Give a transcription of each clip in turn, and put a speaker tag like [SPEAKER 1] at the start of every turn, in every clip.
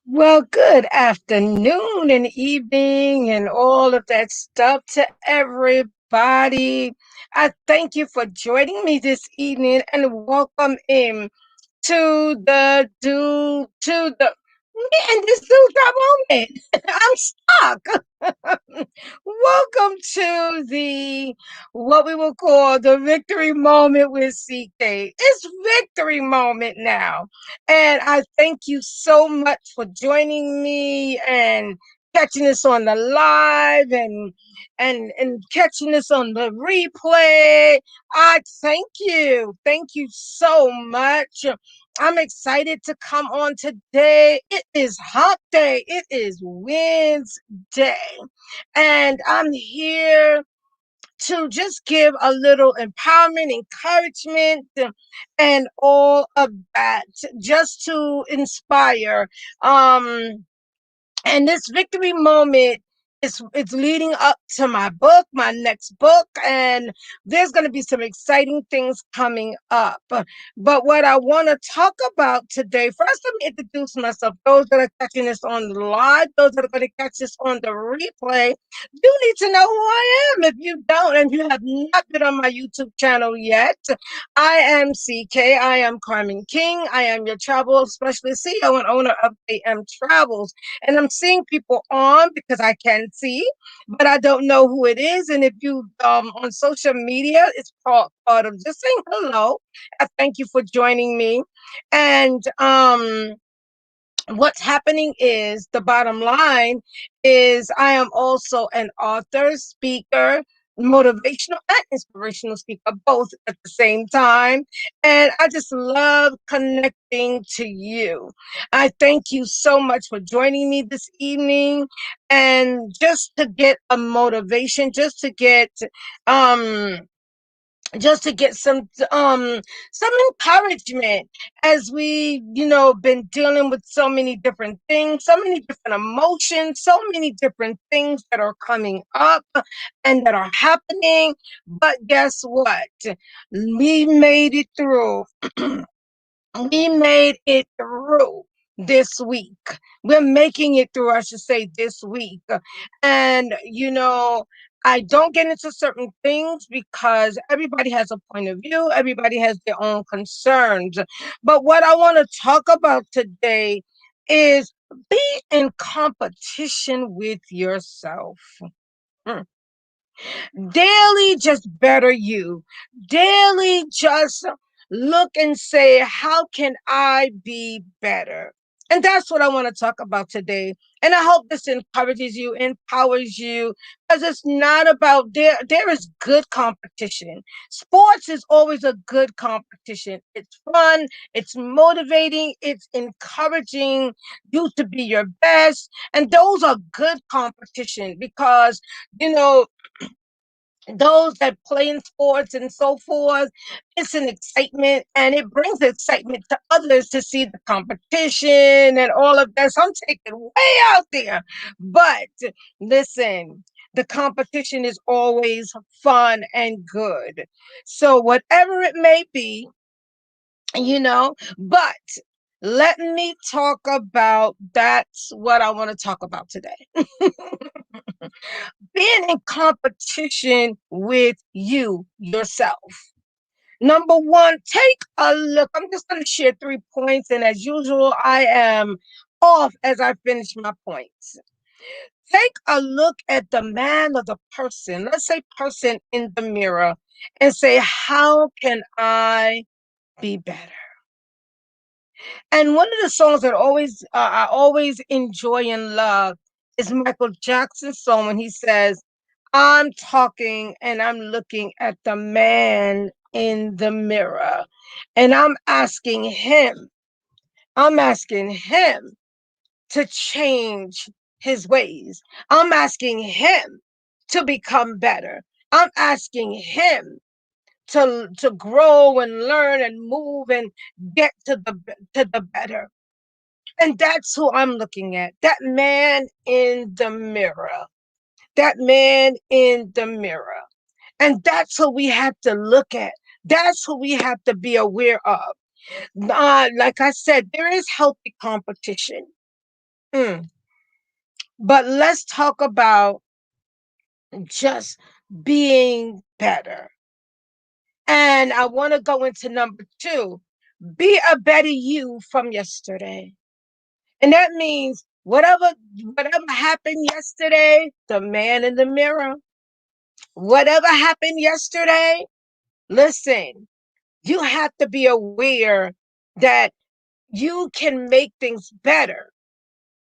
[SPEAKER 1] Well, good afternoon and evening and all of that stuff to everybody. I thank you for joining me this evening and welcome in to the me and this dewdrop moment. I'm stuck. Welcome to the what we will call the victory moment with CK. It's victory moment now. And I thank you so much for joining me and catching us on the live and catching us on the replay. I thank you. Thank you so much. I'm excited to come on today. It is hump day. It is Wednesday. And I'm here to just give a little empowerment, encouragement, and all of that, just to inspire. Um, and this victory moment is it's leading up to my book, my next book, and there's going to be some exciting things coming up. But what I want to talk about today, first, let me introduce myself. Those that are catching this on the live, those that are going to catch this on the replay, you need to know who I am. If you don't, and you have not been on my YouTube channel yet, I am CK. I am Carmen King. I am your travel specialist, CEO, and owner of AM Travels. And I'm seeing people on because I can see, but I don't know who it is. And if you on social media, it's part of just saying hello. I thank you for joining me. And what's happening is the bottom line is I am also an author, speaker, motivational and inspirational speaker, both at the same time. And I just love connecting to you. I thank you so much for joining me this evening. And just to get a motivation, um just to get some encouragement as we been dealing with so many different things, so many different emotions, so many different things that are coming up and that are happening. But guess what, we made it through. We made it through this week. We're making it through, I should say, this week. And, I don't get into certain things because everybody has a point of view, everybody has their own concerns. But what I want to talk about today is be in competition with yourself. Mm. Daily, just better you. Daily, just look and say, how can I be better? And that's what I want to talk about today. And I hope this encourages you, empowers you, because it's not about there is good competition. Sports is always a good competition. It's fun, it's motivating, it's encouraging you to be your best. And those are good competition because you know those that play in sports and so forth, it's an excitement and it brings excitement to others to see the competition and all of that. So I'm taking way out there. But listen, the competition is always fun and good. So whatever it may be, but let me talk about that's what I want to talk about today. Being in competition with you yourself. Number one, take a look. I'm just going to share 3 points, and as usual, I am off as I finish my points. Take a look at the man or the person, let's say person in the mirror, and say, how can I be better? And one of the songs that I always enjoy and love is Michael Jackson's song when he says, I'm talking and I'm looking at the man in the mirror and I'm asking him to change his ways. I'm asking him to become better. I'm asking him to grow and learn and move and get to the better. And that's who I'm looking at. That man in the mirror. That man in the mirror. And that's who we have to look at. That's who we have to be aware of. Like I said, there is healthy competition. Mm. But let's talk about just being better. And I want to go into number two, be a better you from yesterday. And that means whatever happened yesterday, the man in the mirror, whatever happened yesterday, listen, you have to be aware that you can make things better,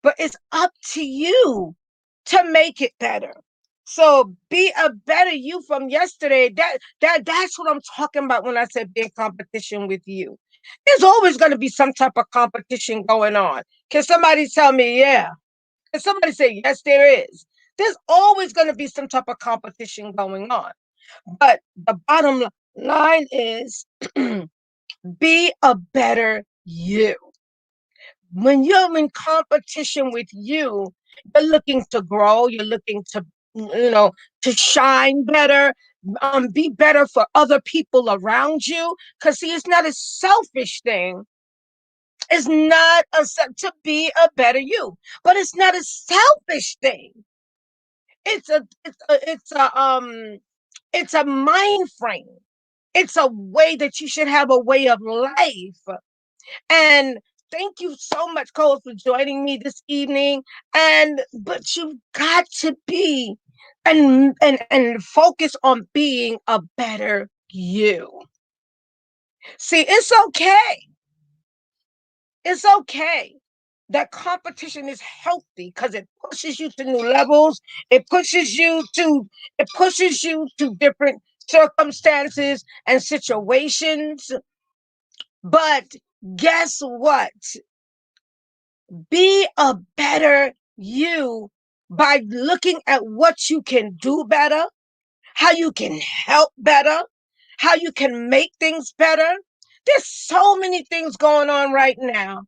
[SPEAKER 1] but it's up to you to make it better. So be a better you from yesterday. That's what I'm talking about when I said be in competition with you. There's always going to be some type of competition going on. Can somebody tell me, yeah? Can somebody say, yes, there is? There's always going to be some type of competition going on. But the bottom line is be a better you. When you're in competition with you, you're looking to grow, you're looking to, to shine better, be better for other people around you. Because see, it's not a selfish thing. It's not to be a better you, but it's not a selfish thing. It's a mind frame. It's a way that you should have a way of life. And thank you so much, Cole, for joining me this evening. But you've got to be and focus on being a better you. See, it's okay. It's okay. That competition is healthy because it pushes you to new levels. It pushes you to different circumstances and situations. But guess what? Be a better you by looking at what you can do better, how you can help better, how you can make things better. There's so many things going on right now.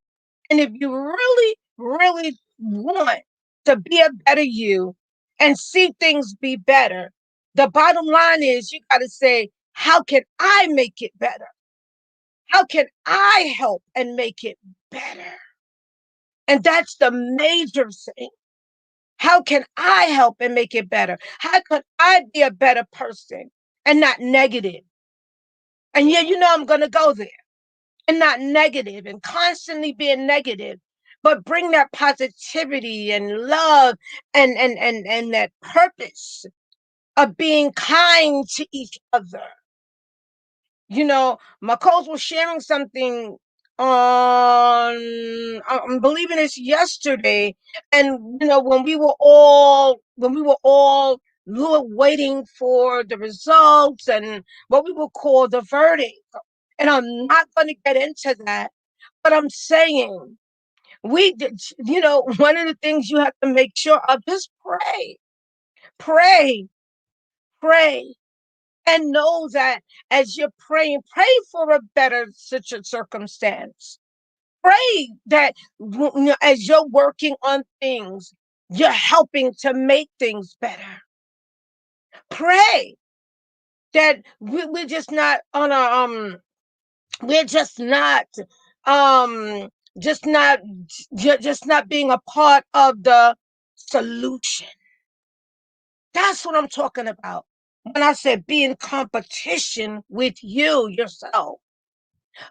[SPEAKER 1] And if you really, really want to be a better you and see things be better, the bottom line is you got to say, how can I make it better? How can I help and make it better? And that's the major thing. How can I help and make it better? How could I be a better person and not negative? And yeah, I'm going to go there and not negative and constantly being negative, but bring that positivity and love and that purpose of being kind to each other. My coach was sharing something I'm believing it's yesterday. And when we were all waiting for the results and what we will call the verdict. And I'm not going to get into that, but I'm saying we did, one of the things you have to make sure of is pray, pray. And know that as you're praying, pray for a better such a circumstance. Pray that as you're working on things, you're helping to make things better. Pray that we're just not on we're um just not just not being a part of the solution. That's what I'm talking about when I said be in competition with you yourself.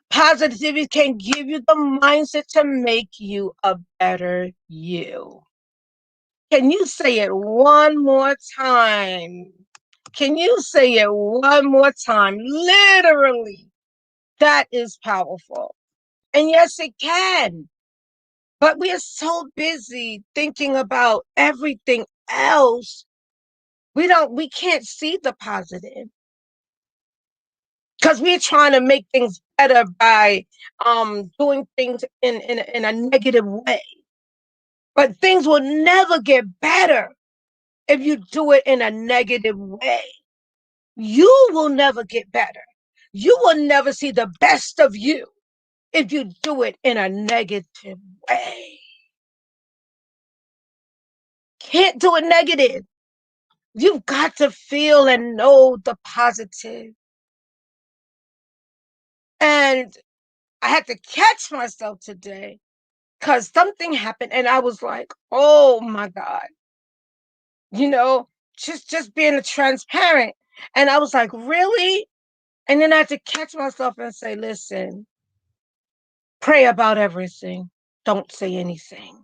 [SPEAKER 1] Positivity can give you the mindset to make you a better you. Can you say it one more time? Can you say it one more time? Literally, that is powerful. And yes, it can. But we are so busy thinking about everything else. We can't see the positive because we're trying to make things better by doing things in a negative way. But things will never get better if you do it in a negative way. You will never get better. You will never see the best of you if you do it in a negative way. Can't do it negative. You've got to feel and know the positive. And I had to catch myself today because something happened and I was like, oh my God, you know, just being a transparent. And I was like, really? And then I had to catch myself and say, listen, pray about everything. Don't say anything.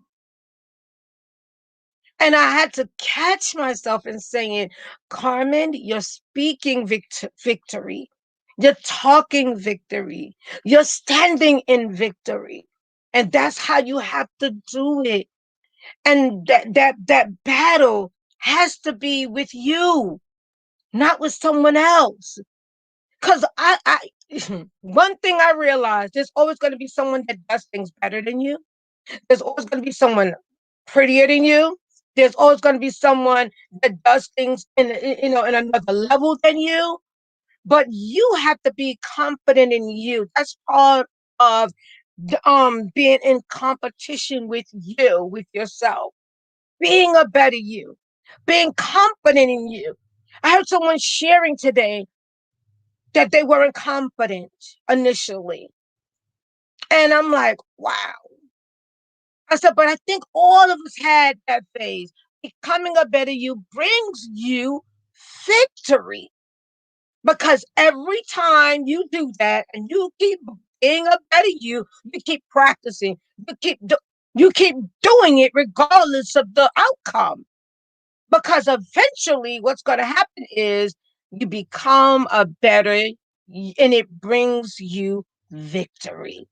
[SPEAKER 1] And I had to catch myself in saying, Carmen, you're speaking victory. You're talking victory. You're standing in victory. And that's how you have to do it. And that battle has to be with you, not with someone else. Because I one thing I realized, there's always going to be someone that does things better than you. There's always going to be someone prettier than you. There's always going to be someone that does things in another level than you. But you have to be confident in you. That's part of being in competition with you, with yourself, being a better you, being confident in you. I heard someone sharing today that they weren't confident initially. And I'm like, wow. I said, but I think all of us had that phase. Becoming a better you brings you victory because every time you do that and you keep being a better you keep practicing, you keep doing it regardless of the outcome. Because eventually, what's going to happen is you become a better, and it brings you victory.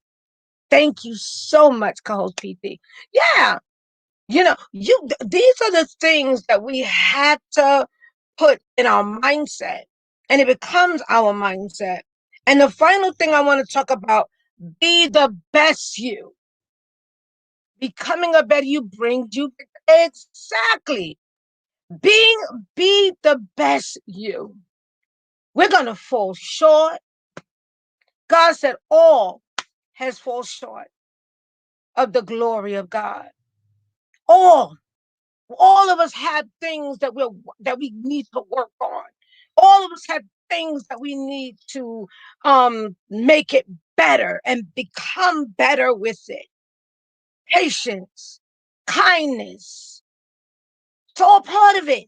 [SPEAKER 1] Thank you so much, co-host PT. Yeah, these are the things that we had to put in our mindset, and it becomes our mindset. And the final thing I want to talk about: be the best you. Becoming a better you brings you exactly being be the best you. We're gonna fall short. God said all has fallen short of the glory of God. All all of us have things that we need to work on. All of us have things that we need to make it better and become better with it. Patience, kindness, it's all part of it.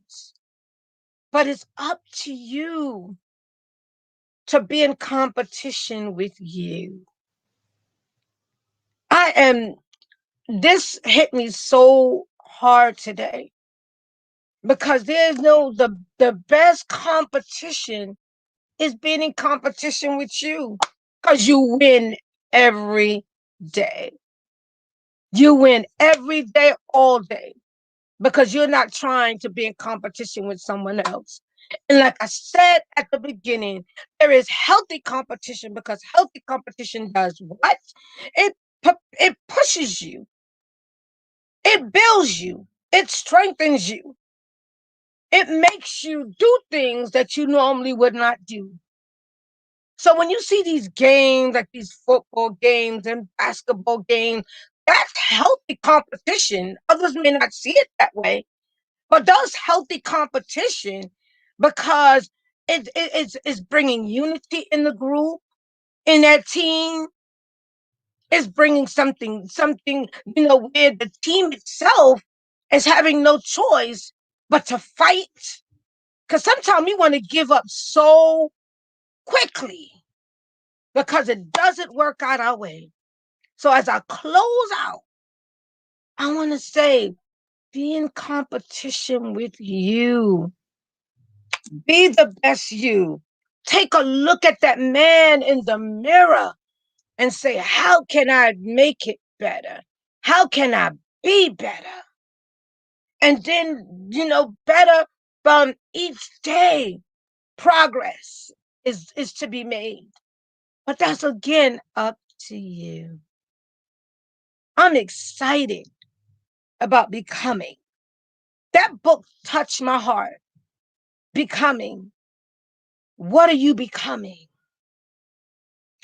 [SPEAKER 1] But it's up to you to be in competition with you. I am This hit me so hard today because there's no the best competition is being in competition with you because you win every day. You win every day, all day, because you're not trying to be in competition with someone else. And like I said at the beginning, there is healthy competition because healthy competition does what? It it pushes you, it builds you, it strengthens you, it makes you do things that you normally would not do. So when you see these games, like these football games and basketball games, that's healthy competition. Others may not see it that way, but that's healthy competition because it's bringing unity in the group, in that team. It's bringing something, where the team itself is having no choice but to fight. Because sometimes we want to give up so quickly because it doesn't work out our way. So as I close out, I want to say, be in competition with you. Be the best you. Take a look at that man in the mirror and say, how can I make it better? How can I be better? And then, better from each day, progress is to be made. But that's again up to you. I'm excited about becoming. That book touched my heart. Becoming. What are you becoming?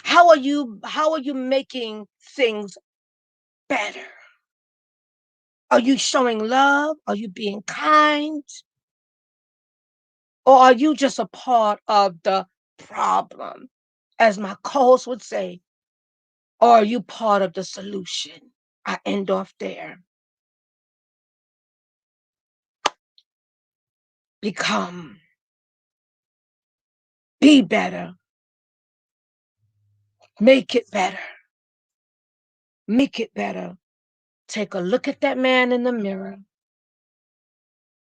[SPEAKER 1] How are you making things better? Are you showing love? Are you being kind? Or are you just a part of the problem? As my co-host would say, Or are you part of the solution? I end off there. Become, be better, make it better, make it better. Take a look at that man in the mirror.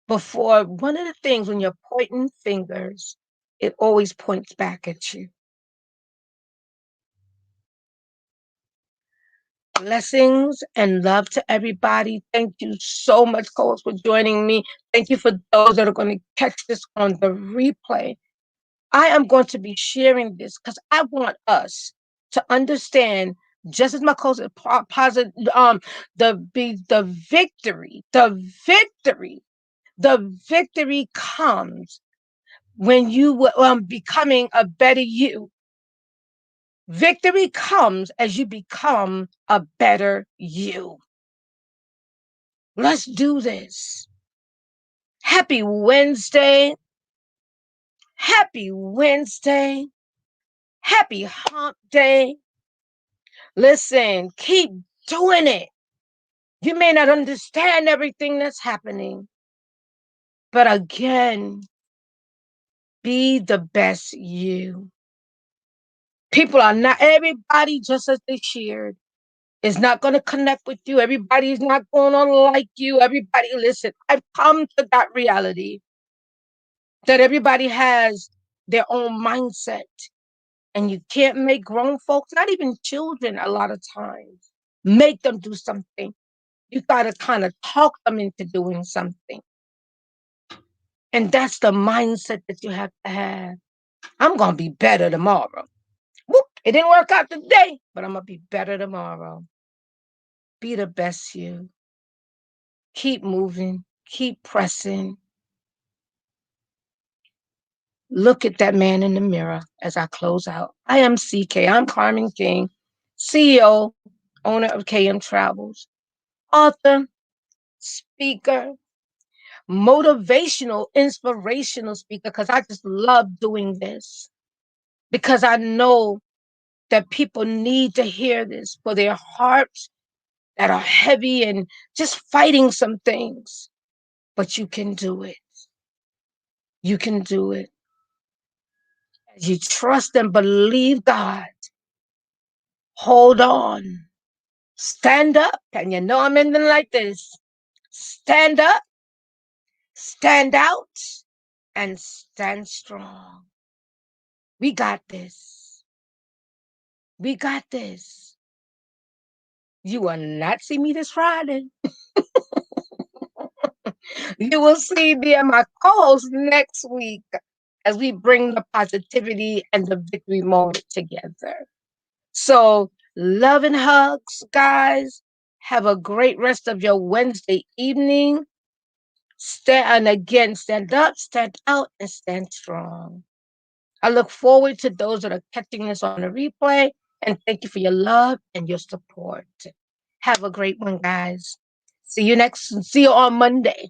[SPEAKER 1] Before, one of the things when you're pointing fingers, it always points back at you. Blessings and love to everybody. Thank you so much, Coach, for joining me. Thank you for those that are going to catch this on the replay. I am going to be sharing this because I want us to understand, just as my coach positive, the victory comes when you becoming a better you. Victory comes as you become a better you. Let's do this. Happy Wednesday. Happy Wednesday. Happy hump day. Listen, keep doing it. You may not understand everything that's happening, but again, be the best you. People are not everybody, just as they shared, is not going to connect with you. Everybody's not going to like you. Everybody, listen, I've come to that reality that everybody has their own mindset. And you can't make grown folks, not even children, a lot of times, make them do something. You got to kind of talk them into doing something. And that's the mindset that you have to have. I'm going to be better tomorrow. Whoop, it didn't work out today, but I'm going to be better tomorrow. Be the best you. Keep moving. Keep pressing. Look at that man in the mirror as I close out. I am CK. I'm Carmen King, CEO, owner of KM Travels, author, speaker, motivational, inspirational speaker, because I just love doing this. Because I know that people need to hear this for their hearts that are heavy and just fighting some things. But you can do it. You can do it. As you trust and believe God, hold on. Stand up. And you know I'm ending like this. Stand up, stand out, and stand strong. We got this. We got this. You will not see me this Friday. You will see me and my co-host next week as we bring the positivity and the victory moment together. So, love and hugs, guys. Have a great rest of your Wednesday evening. Stand up, stand out, and stand strong. I look forward to those that are catching this on the replay. And thank you for your love and your support. Have a great one, guys. See you on Monday.